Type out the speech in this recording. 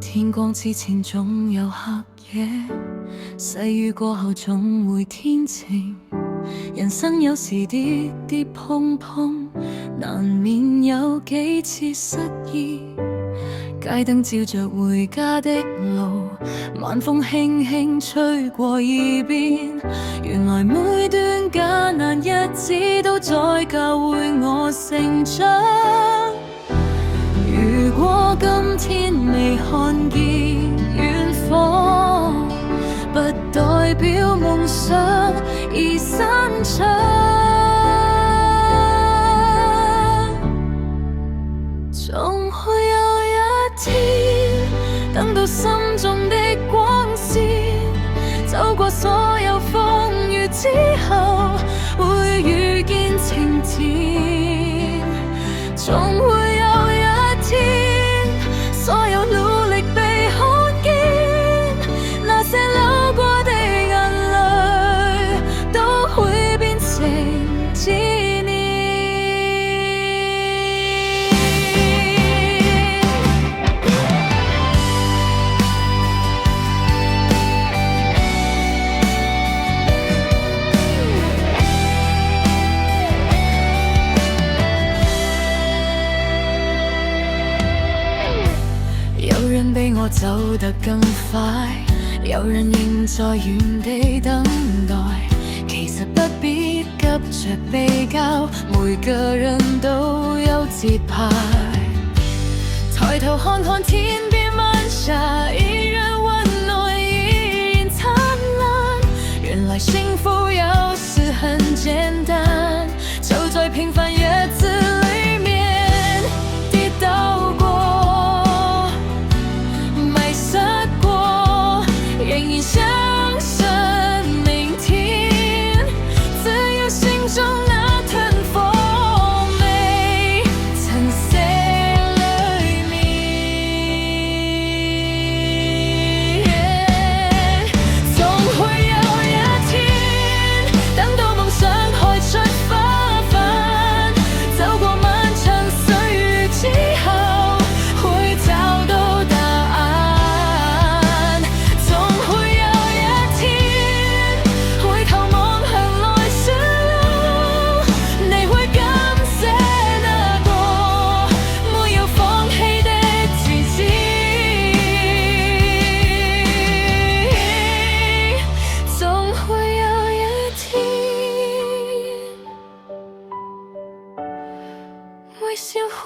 天光之前總有黑夜，細雨過後總會天晴。人生有時跌跌碰碰，難免有幾次失意。街燈照着回家的路，晚風輕輕吹過耳邊。原來每段艱難日子都在教會我成長。如果今天未看見遠方，不代表夢想已散場。總會有一天，等到心中的光線，走過所有風雨之後，會遇見晴天。總會有一天，所有努力被看見，那些流過的眼淚都會變成紀念。有人比我走得更快，有人仍在原地等待。其實不必急着比較，每個人都有節拍。抬頭看看天邊晚霞，依然溫暖，依然燦爛。原來幸福有時很簡單，就在平凡日子裡面跌倒過，迷失過，仍然相信明天，只要心中那團火未曾熄裡面。總會有一天，等到夢想開出花瓣，走過漫長歲月之後，會找到答案。總會有一天，回頭望向來時路，你會感謝那個沒有放棄的自己。總會有一天，微笑會